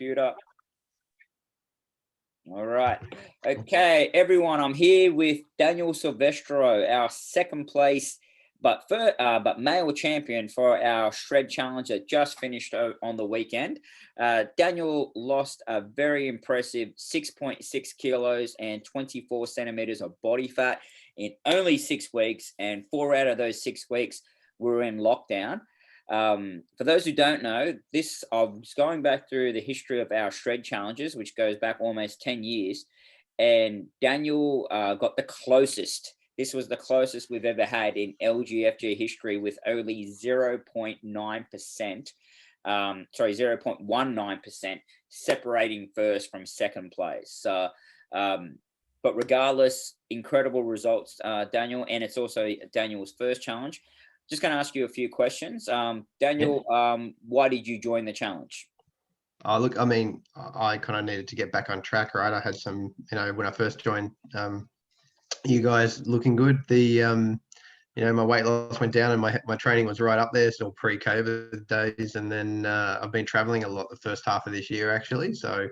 computer. All right. Okay, everyone, I'm here with Daniel Silvestro, our second place, but male champion for our shred challenge that just finished on the weekend. Daniel lost a very impressive 6.6 kilos and 24 centimeters of body fat in only 6 weeks, and 4 out of those 6 weeks were in lockdown. For those who don't know, I was going back through the history of our shred challenges, which goes back almost 10 years, and Daniel got the closest. This was the closest we've ever had in LGFG history, with only 0.9%, 0.19% separating first from second place. So, but regardless, incredible results, Daniel, and it's also Daniel's first challenge. Just going to ask you a few questions. Daniel, why did you join the challenge? Look, I mean, I kind of needed to get back on track, right? I had some, when I first joined, you guys looking good. My weight loss went down and my training was right up there, still pre-COVID days. And then I've been traveling a lot the first half of this year, actually. So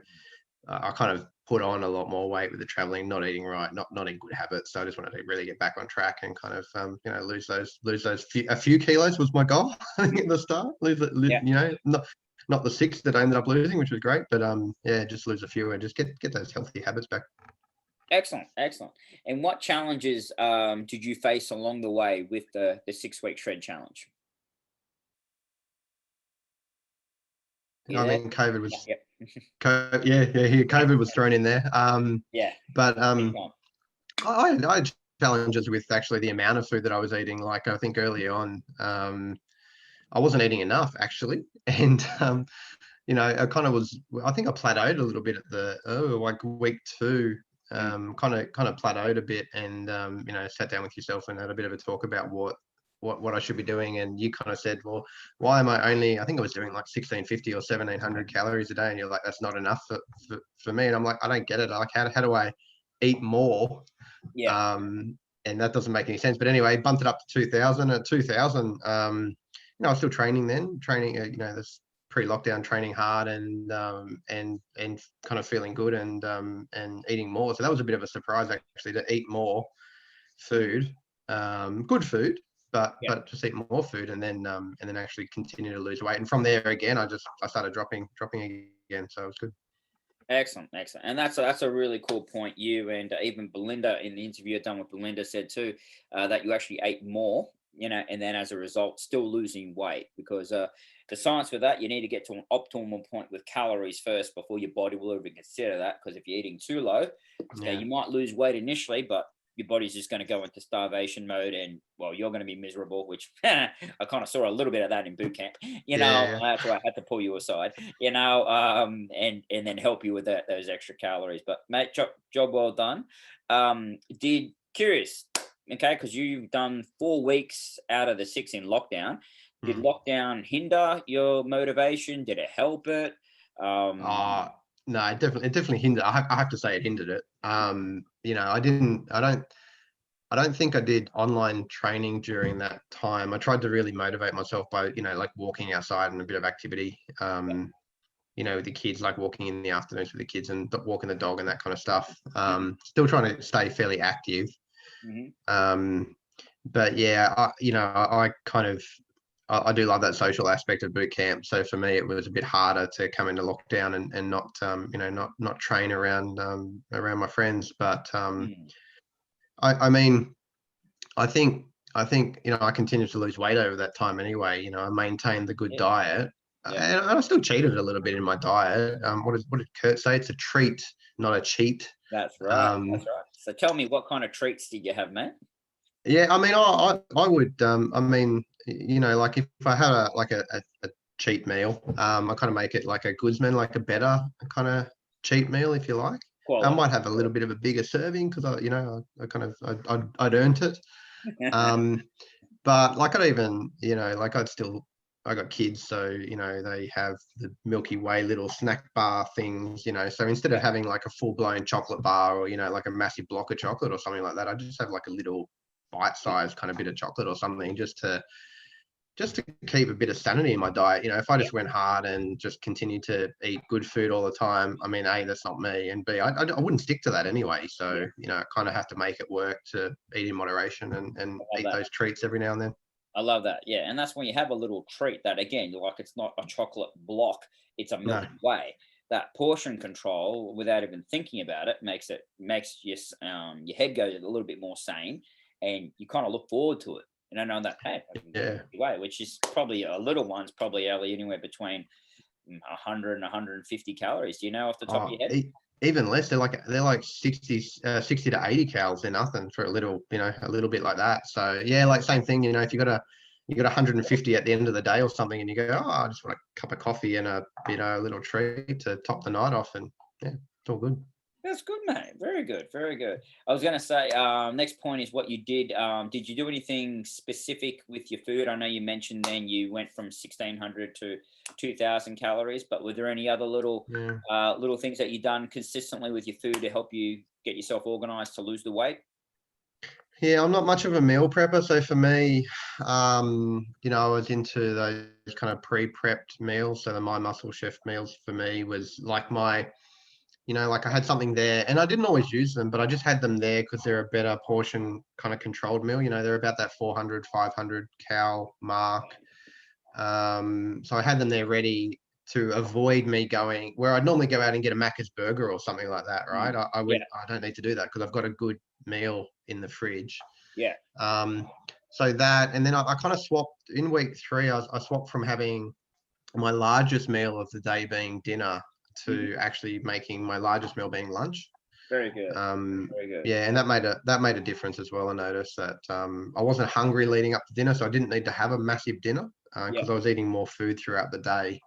I kind of put on a lot more weight with the traveling, not eating right, not in good habits. So I just wanted to really get back on track and kind of, lose those few kilos was my goal. I think at the start, not the 6 that I ended up losing, which was great, but just lose a few and just get those healthy habits back. Excellent. And what challenges did you face along the way with the 6-week shred challenge? I mean, COVID was, COVID was thrown in there. But I had challenges with actually the amount of food that I was eating. Like I think early on, I wasn't eating enough actually, and I kind of was. I think I plateaued a little bit at like week 2. Kind of plateaued a bit, and sat down with yourself and had a bit of a talk about what I should be doing. And you kind of said, well, why am I only, I think I was doing like 1650 or 1700 calories a day, and you're like, that's not enough for me. And I'm like, I don't get it. Like, how do I eat more? And that doesn't make any sense. But anyway, bumped it up to 2000. At 2000, I was still training this pre-lockdown, training hard and kind of feeling good and eating more. So that was a bit of a surprise actually, to eat more food, good food, but just eat more food and then actually continue to lose weight. And from there again, I started dropping again. So it was good. Excellent. And that's a really cool point. You and even Belinda, in the interview I've done with Belinda, said too, that you actually ate more, and then as a result, still losing weight, because the science with that, you need to get to an optimal point with calories first before your body will even consider that. Because if you're eating too low, you might lose weight initially, but your body's just going to go into starvation mode, and well, you're going to be miserable, which I kind of saw a little bit of that in boot camp. That's why I had to pull you aside, and then help you with those extra calories. But mate, job well done. Curious, okay, because you've done 4 weeks out of the 6 in lockdown. Did lockdown hinder your motivation? Did it help it? No, it definitely hindered. I have to say it hindered it. I don't think I did online training during that time. I tried to really motivate myself by, like walking outside and a bit of activity, with the kids, like walking in the afternoons with the kids and walking the dog and that kind of stuff. Still trying to stay fairly active. But yeah, I kind of, I do love that social aspect of boot camp. So for me, it was a bit harder to come into lockdown and not, not train around my friends. But I mean, I think I continued to lose weight over that time anyway. I maintained the good diet, and I still cheated a little bit in my diet. What did Kurt say? It's a treat, not a cheat. That's right. So tell me, what kind of treats did you have, mate? Yeah, I mean, I would. I mean, like if I had a cheat meal, I kind of make it like a Goodsman, like a better kind of cheat meal, if you like. I might have a little bit of a bigger serving because I'd earned it. But like I got kids, so they have the Milky Way little snack bar things, so instead of having like a full-blown chocolate bar or like a massive block of chocolate or something like that, I just have like a little bite-sized kind of bit of chocolate or something just to just to keep a bit of sanity in my diet. You know, if I just went hard and just continued to eat good food all the time, I mean, A, that's not me, and B, I wouldn't stick to that anyway. So, you know, I kind of have to make it work to eat in moderation and eat those treats every now and then. I love that. Yeah. And that's when you have a little treat that, again, like it's not a chocolate block, it's a Milky Way. That portion control, without even thinking about it, makes your head go a little bit more sane, and you kind of look forward to it. And I know that, hey, way, which is probably a little one's probably only anywhere between 100 and 150 calories. Do you know off the top of your head? Even less. They're like 60 to 80 calories. They're nothing for a little, you know, a little bit like that. So yeah, like same thing. You know, if you got 150 at the end of the day or something, and you go, oh, I just want a cup of coffee and a little treat to top the night off, and yeah, it's all good. That's good, mate. Very good. Very good. I was going to say, next point is what you did. Did you do anything specific with your food? I know you mentioned then you went from 1,600 to 2,000 calories, but were there any other little things that you done consistently with your food to help you get yourself organized to lose the weight? Yeah, I'm not much of a meal prepper. So for me, you know, I was into those kind of pre-prepped meals. So the My Muscle Chef meals for me was like you know, like I had something there, and I didn't always use them, but I just had them there because they're a better portion kind of controlled meal. You know, they're about that 400, 500 cal mark. So I had them there ready to avoid me going where I'd normally go out and get a Macca's burger or something like that, right? I don't need to do that because I've got a good meal in the fridge. Yeah. So that, and then I kind of swapped in week 3. I swapped from having my largest meal of the day being dinner to actually making my largest meal being lunch. Very good. Very good. Yeah, and that made a difference as well. I noticed that I wasn't hungry leading up to dinner, so I didn't need to have a massive dinner because I was eating more food throughout the day.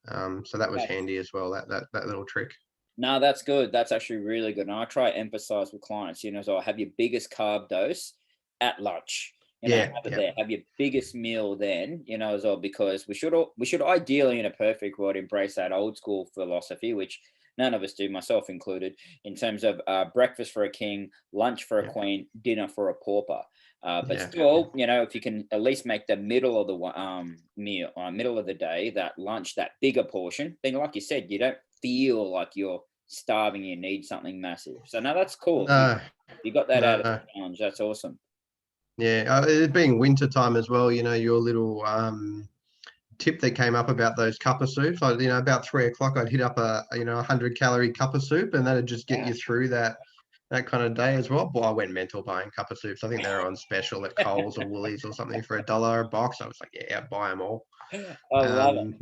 So that was handy as well. That little trick. No, that's good. That's actually really good. And I try to emphasize with clients, you know, so have your biggest carb dose at lunch. You know, have it there. Have your biggest meal then, you know, as well, because we should ideally, in a perfect world, embrace that old school philosophy, which none of us do, myself included, in terms of breakfast for a king, lunch for a queen, dinner for a pauper. But still, you know, if you can at least make the middle of the meal, middle of the day, that lunch, that bigger portion, then like you said, you don't feel like you're starving. You need something massive. So no, that's cool. You got that out of the challenge. That's awesome. Yeah, it being winter time as well, you know, your little tip that came up about those cup of soups. You know, about 3 o'clock, I'd hit up a 100-calorie cup of soup, and that'd just get you through that kind of day as well. Boy, I went mental buying cup of soups. I think they're on special at Coles or Woolies or something for $1 a box. I was like, yeah, buy them all. I love it.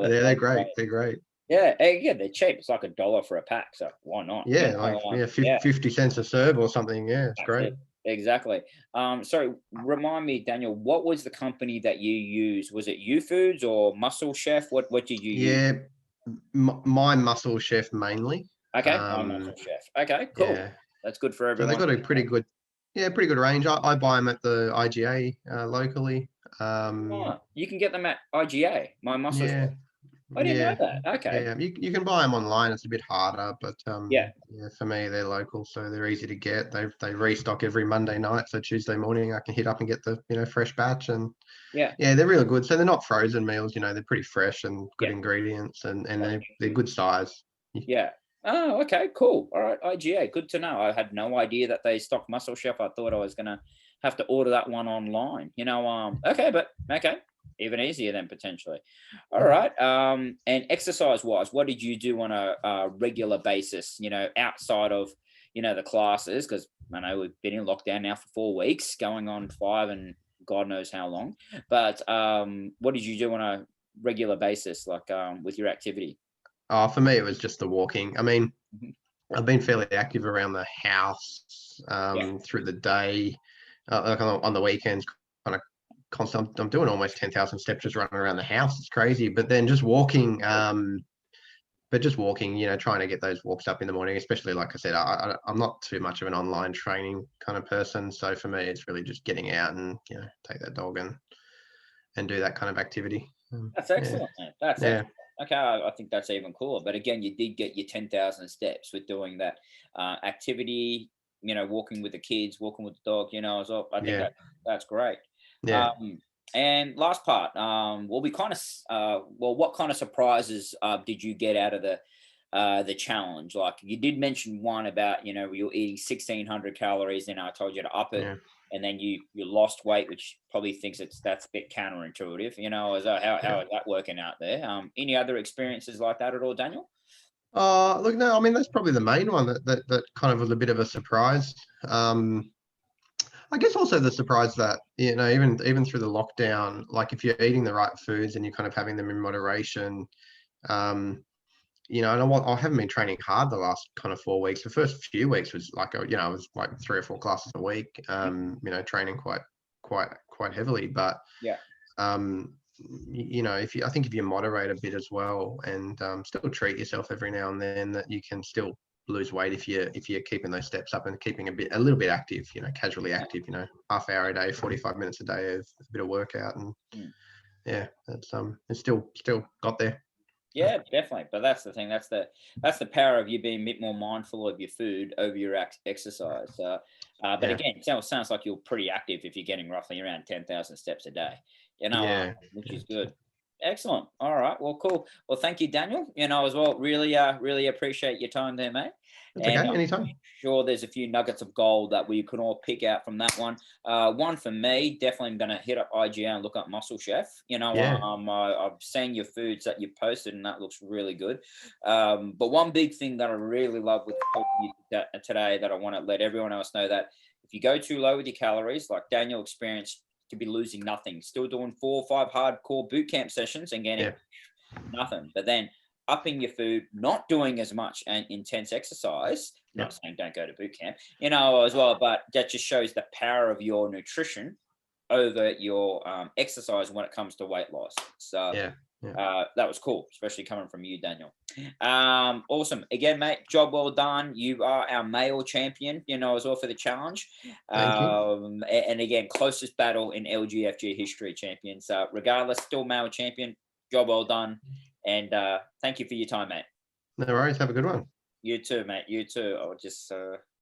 Yeah, they're great. They're great. Yeah, they're cheap. It's like $1 for a pack, so why not? Yeah, 50 cents a serve or something. Yeah, it's great. Exactly. Sorry, remind me, Daniel, what was the company that you used? Was it YouFoods or Muscle Chef? What did you use? Yeah, My Muscle Chef mainly. Okay, My Muscle Chef. Okay, cool. Yeah. That's good for everyone. So they've got a pretty good range. I buy them at the IGA locally. You can get them at IGA, My Muscle Chef. I didn't know that. Okay. Yeah, you can buy them online. It's a bit harder, but for me, they're local, so they're easy to get. They restock every Monday night, so Tuesday morning I can hit up and get the fresh batch, and they're really good. So they're not frozen meals, you know, they're pretty fresh and good ingredients, and they're good size. Yeah. Oh, okay, cool. All right, IGA, good to know. I had no idea that they stock Muscle Chef. I thought I was gonna have to order that one online. You know, okay. Even easier then potentially. All right. And exercise wise, what did you do on a regular basis, you know, outside of, you know, the classes? Because I know we've been in lockdown now for 4 weeks, going on 5 and God knows how long. But what did you do on a regular basis, like with your activity? For me, it was just the walking. I mean, I've been fairly active around the house through the day, like on the weekends, kind of constant. I'm doing almost 10,000 steps just running around the house. It's crazy. But then just walking, you know, trying to get those walks up in the morning, especially like I said, I'm not too much of an online training kind of person. So for me, it's really just getting out and, you know, take that dog and do that kind of activity. That's excellent. That's excellent. Okay, I think that's even cooler. But again, you did get your 10,000 steps with doing that activity, you know, walking with the kids, walking with the dog, you know, as well. I think that's great. Yeah. And last part, well, what kind of surprises did you get out of the challenge? Like you did mention one about, you're eating 1,600 calories, and I told you to up it, Yeah. and then you lost weight, which probably thinks that's a bit counterintuitive. How is that working out there? Any other experiences like that at all, Daniel? Look, no, I mean, that's probably the main one that kind of was a bit of a surprise. I guess also the surprise that, even through the lockdown, like if you're eating the right foods and you're kind of having them in moderation, and I haven't been training hard the last kind of 4 weeks. The first few weeks was like, I was like 3 or 4 classes a week, training quite heavily. But yeah, I think if you moderate a bit as well and still treat yourself every now and then, that you can still lose weight if you're keeping those steps up and keeping a little bit active, casually active, half hour a day, 45 minutes a day of a bit of workout. And yeah, that's it's still got there. Yeah, definitely. But that's the thing. That's the power of you being a bit more mindful of your food over your exercise. But Yeah. again, it sounds like you're pretty active if you're getting roughly around 10,000 steps a day. Yeah. Which is good. Excellent. All right. Well, cool. Well, thank you, Daniel. As well, really appreciate your time there, mate. That's okay. Anytime. Sure, there's a few nuggets of gold that we can all pick out from that one. One for me, definitely going to hit up IGA and look up Muscle Chef. Yeah. I've seen your foods that you posted, and that looks really good. But one big thing that I really love with you today that I want to let everyone else know, that if you go too low with your calories, like Daniel experienced, to be losing nothing, still doing 4 or 5 hardcore boot camp sessions and getting nothing. But then upping your food, not doing as much and intense exercise. Not saying don't go to boot camp, as well, but that just shows the power of your nutrition over your exercise when it comes to weight loss. So that was cool, especially coming from you, Daniel. Awesome. Again, mate, job well done. You are our male champion, as well for the challenge. Thank you. And again, closest battle in LGFG history, champions. Regardless, still male champion. Job well done. And thank you for your time, mate. No worries. Have a good one. You too, mate. You too. I'll just